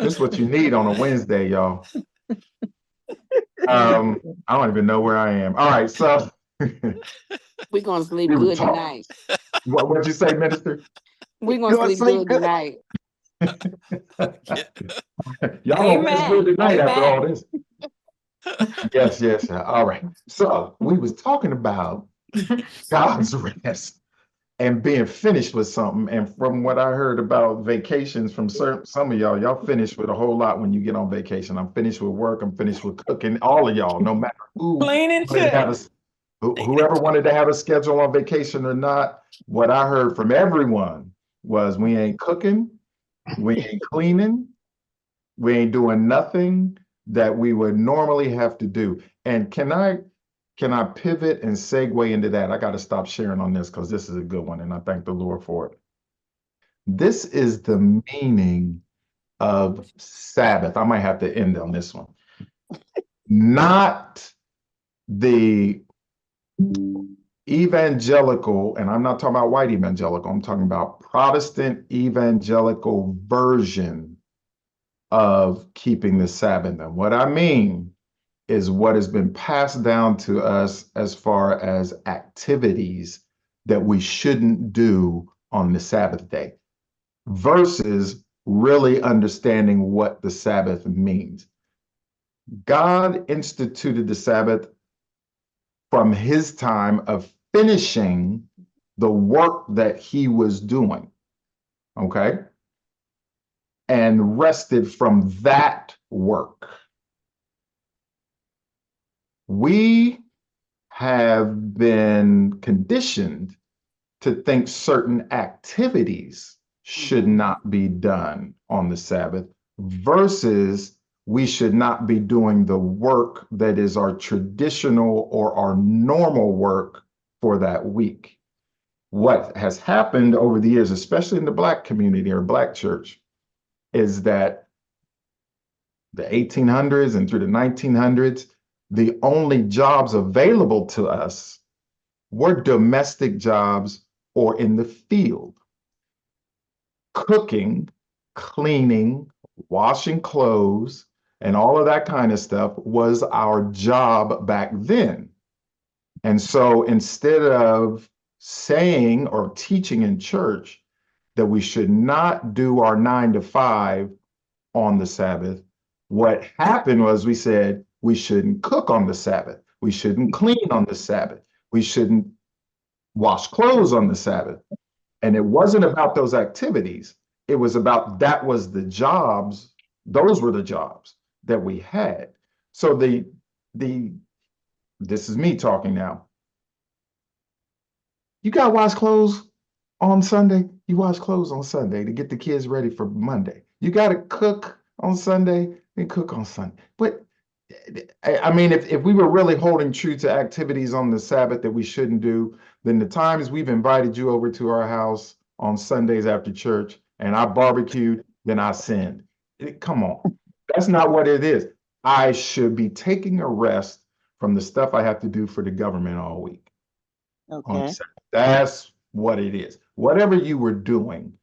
This is what you need on a Wednesday, y'all. I don't even know where I am. All right, so
We're gonna sleep
we were
good
talking.
tonight.
What'd you say, Minister?
We're
You
gonna
gonna
sleep
sleep
good
good?
tonight.
Y'all gonna rest
Amen.
good tonight after all
Amen.
this. Yes, yes. All right. So we was talking about God's rest and being finished with something. And from what I heard about vacations from some of y'all, y'all finished with a whole lot when you get on vacation. I'm finished with work. I'm finished with cooking. All of y'all, no matter who
Clean and
wanted to have
chill.
whoever wanted to have a schedule on vacation or not, what I heard from everyone was we ain't cooking, we ain't cleaning, we ain't doing nothing that we would normally have to do. And can I pivot and segue into that? I got to stop sharing on this because this is a good one, and I thank the Lord for it. This is the meaning of Sabbath. I might have to end on this one. Not the evangelical, and I'm not talking about white evangelical, I'm talking about Protestant evangelical version of keeping the Sabbath. And what I mean is what has been passed down to us as far as activities that we shouldn't do on the Sabbath day versus really understanding what the Sabbath means. God instituted the Sabbath from his time of finishing the work that he was doing, okay? And rested from that work. We have been conditioned to think certain activities should not be done on the Sabbath versus we should not be doing the work that is our traditional or our normal work for that week. What has happened over the years, especially in the Black community or Black church, is that the 1800s and through the 1900s, the only jobs available to us were domestic jobs or in the field. Cooking, cleaning, washing clothes, and all of that kind of stuff was our job back then. And so instead of saying or teaching in church that we should not do our 9 to 5 on the Sabbath, what happened was we said we shouldn't cook on the Sabbath. We shouldn't clean on the Sabbath. We shouldn't wash clothes on the Sabbath. And it wasn't about those activities. It was about that was the jobs, those were the jobs that we had. So this is me talking now. You got to wash clothes on Sunday. You wash clothes on Sunday to get the kids ready for Monday. You got to cook on Sunday and cook on Sunday. But I mean, if we were really holding true to activities on the Sabbath that we shouldn't do, then the times we've invited you over to our house on Sundays after church and I barbecued, then I sinned. Come on. That's not what it is. I should be taking a rest from the stuff I have to do for the government all week.
Okay.
That's what it is. Whatever you were doing,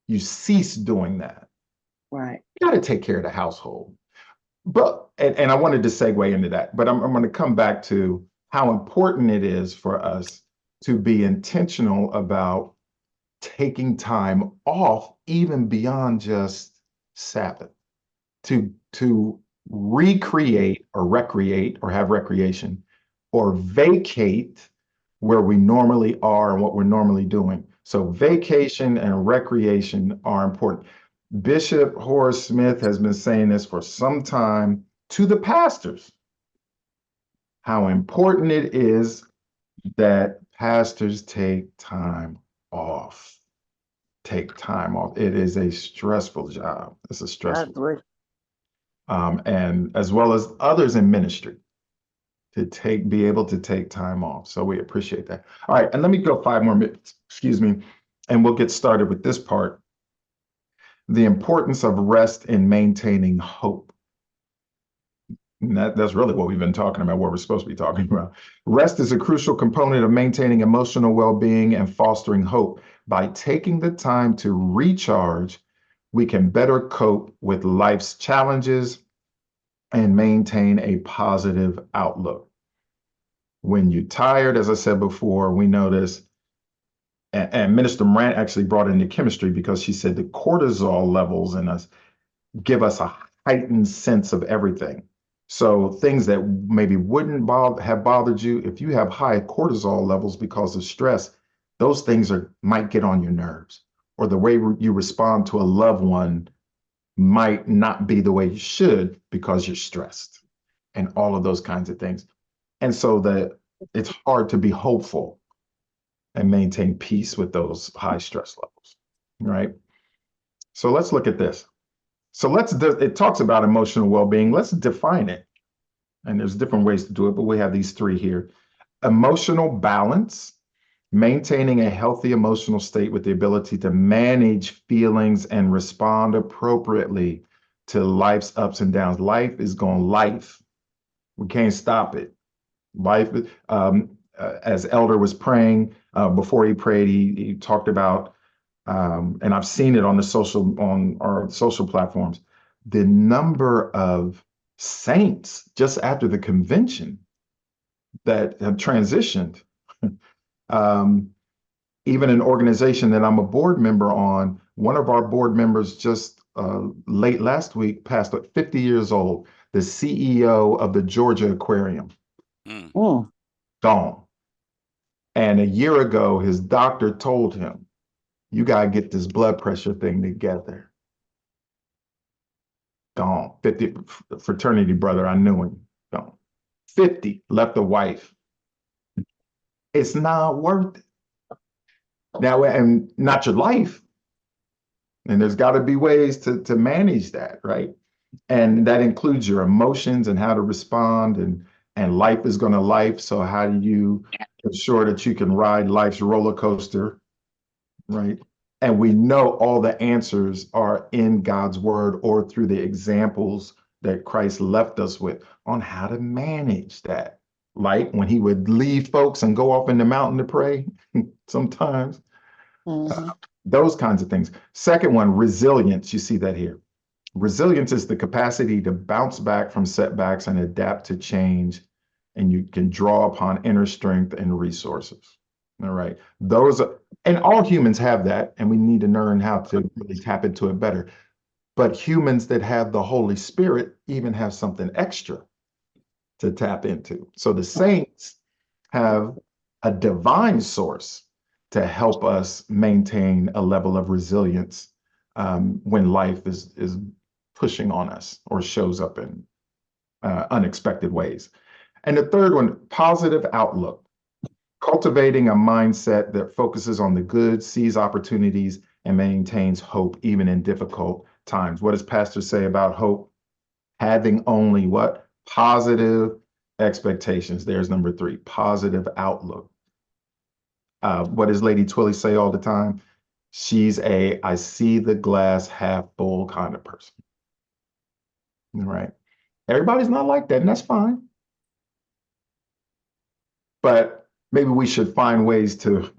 you cease doing that.
Right.
You got to take care of the household. But and I wanted to segue into that, but I'm going to come back to how important it is for us to be intentional about taking time off, even beyond just Sabbath, to recreate or recreate or have recreation or vacate where we normally are and what we're normally doing. So vacation and recreation are important. Bishop Horace Smith has been saying this for some time to the pastors, how important it is that pastors take time off. Take time off. It is a stressful job. It's a
I
stressful
agree.
and as well as others in ministry to be able to take time off. So we appreciate that. All right, and let me go 5 more minutes, excuse me, and we'll get started with this part. The importance of rest in maintaining hope. And that's really what we've been talking about, what we're supposed to be talking about. Rest is a crucial component of maintaining emotional well-being and fostering hope. By taking the time to recharge, we can better cope with life's challenges and maintain a positive outlook. When you're tired, as I said before, we notice and Minister Morant actually brought it into chemistry because she said the cortisol levels in us give us a heightened sense of everything. So things that maybe wouldn't have bothered you, if you have high cortisol levels because of stress, those things might get on your nerves, or the way you respond to a loved one might not be the way you should because you're stressed, and all of those kinds of things. And so it's hard to be hopeful and maintain peace with those high stress levels, right? So let's look at this. So it talks about emotional well-being. Let's define it. And there's different ways to do it, but we have these three here. Emotional balance, maintaining a healthy emotional state with the ability to manage feelings and respond appropriately to life's ups and downs. Life is going life. We can't stop it. Life, as Elder was praying, before he prayed, he talked about, and I've seen it on our social platforms, the number of saints just after the convention that have transitioned. Even an organization that I'm a board member on, one of our board members just late last week passed at 50 years old, the CEO of the Georgia Aquarium. Gone. And a year ago, his doctor told him, you got to get this blood pressure thing together. Gone. 50, fraternity brother, I knew him. Gone. 50, left a wife. It's not worth it. Now, and not your life. And there's got to be ways to manage that, right? And that includes your emotions and how to respond, and life is going to life. So how do you ensure that you can ride life's roller coaster, right? And we know all the answers are in God's word or through the examples that Christ left us with on how to manage that. Like when he would leave folks and go off in the mountain to pray sometimes, those kinds of things. Second one, resilience. You see that here. Resilience is the capacity to bounce back from setbacks and adapt to change, and you can draw upon inner strength and resources. All right. And all humans have that, and we need to learn how to really tap into it better. But humans that have the Holy Spirit even have something extra to tap into. So the saints have a divine source to help us maintain a level of resilience when life is pushing on us or shows up in unexpected ways. And the third one, positive outlook. Cultivating a mindset that focuses on the good, sees opportunities, and maintains hope even in difficult times. What does Pastor say about hope? Having only what? Positive expectations. There's number 3, positive outlook. What does Lady Twilly say all the time? She's I see the glass half full kind of person. Right? Everybody's not like that, and that's fine. But maybe we should find ways to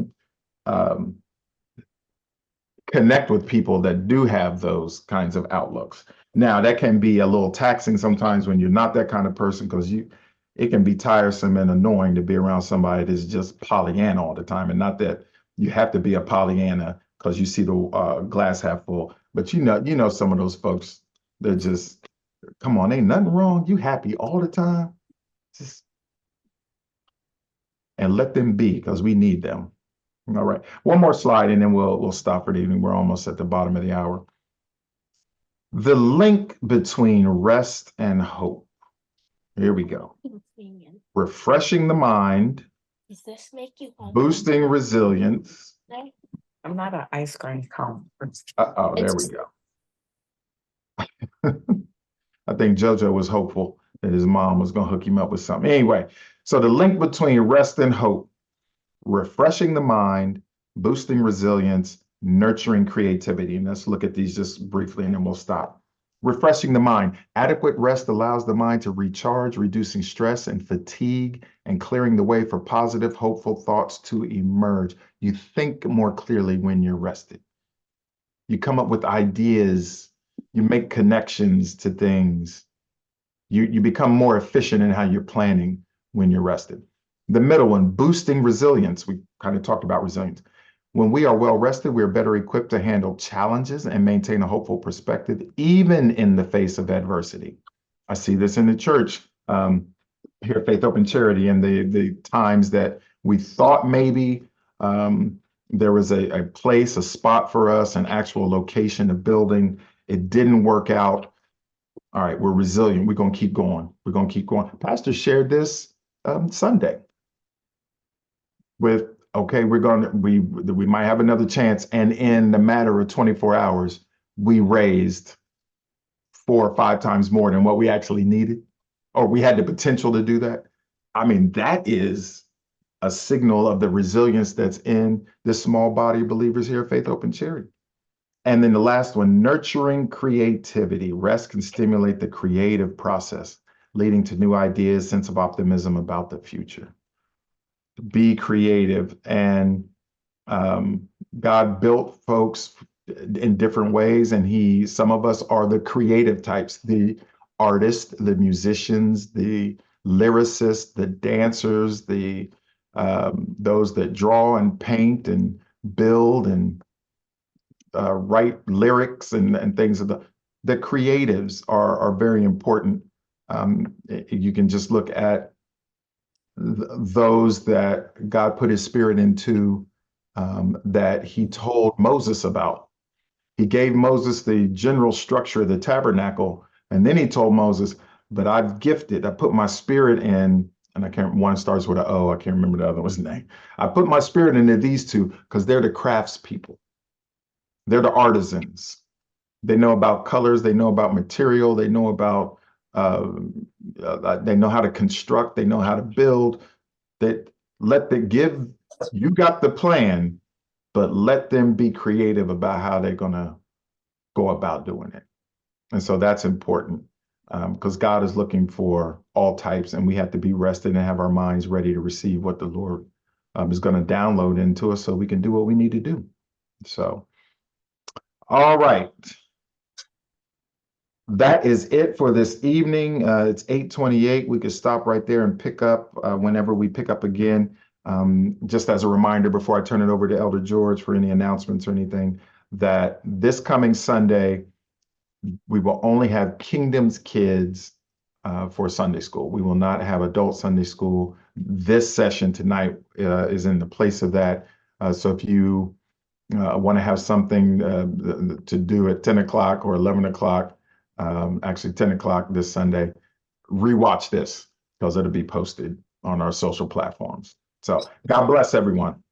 connect with people that do have those kinds of outlooks. Now, that can be a little taxing sometimes when you're not that kind of person, because it can be tiresome and annoying to be around somebody that's just Pollyanna all the time. And not that you have to be a Pollyanna because you see the glass half full, but you know some of those folks, they're just, come on, ain't nothing wrong. You happy all the time. And let them be, because we need them. All right, one more slide and then we'll stop for the evening. We're almost at the bottom of the hour. The link between rest and hope. Here we go. Refreshing the mind,
Does this make you hungry?
boosting resilience.
I'm not an ice cream cone.
Oh, there we go. I think JoJo was hopeful that his mom was going to hook him up with something. Anyway, so the link between rest and hope, refreshing the mind, boosting resilience, nurturing creativity. And let's look at these just briefly and then we'll stop. Refreshing the mind. Adequate rest allows the mind to recharge, reducing stress and fatigue and clearing the way for positive, hopeful thoughts to emerge. You think more clearly when you're rested. You come up with ideas. You make connections to things. You become more efficient in how you're planning when you're rested. The middle one, boosting resilience. We kind of talked about resilience. When we are well rested, we're better equipped to handle challenges and maintain a hopeful perspective, even in the face of adversity. I see this in the church here at Faith Open Charity, and the times that we thought maybe there was a place, a spot for us, an actual location, a building. It didn't work out. All right, we're resilient. We're going to keep going. We're going to keep going. Pastor shared this Sunday with, okay, we might have another chance. And in the matter of 24 hours, we raised 4 or 5 times more than what we actually needed, or we had the potential to do that. I mean, that is a signal of the resilience that's in this small body of believers here at Faith Open Charity. And then the last one, nurturing creativity. Rest can stimulate the creative process, leading to new ideas, sense of optimism about the future. Be creative. And God built folks in different ways, and some of us are the creative types, the artists, the musicians, the lyricists, the dancers, those that draw and paint and build and write lyrics and things of the creatives are very important. You can just look at those that God put his spirit into, that he told Moses about. He gave Moses the general structure of the tabernacle, and then he told Moses, but I put my spirit in, and one starts with an O, I can't remember the other one's name. I put my spirit into these two because they're the craftspeople. They're the artisans. They know about colors, they know about material, they know about, they know how to construct, they know how to build. You got the plan, but let them be creative about how they're gonna go about doing it. And so that's important, because God is looking for all types, and we have to be rested and have our minds ready to receive what the Lord is gonna download into us so we can do what we need to do. So, all right. That is it for this evening. It's 8:28. We could stop right there and pick up whenever we pick up again. Just as a reminder, before I turn it over to Elder George for any announcements or anything, that this coming Sunday, we will only have Kingdom's Kids for Sunday school. We will not have adult Sunday school. This session tonight is in the place of that. So if you want to have something to do at 10 o'clock or 11 o'clock, actually 10 o'clock this Sunday, rewatch this because it'll be posted on our social platforms. So God bless everyone.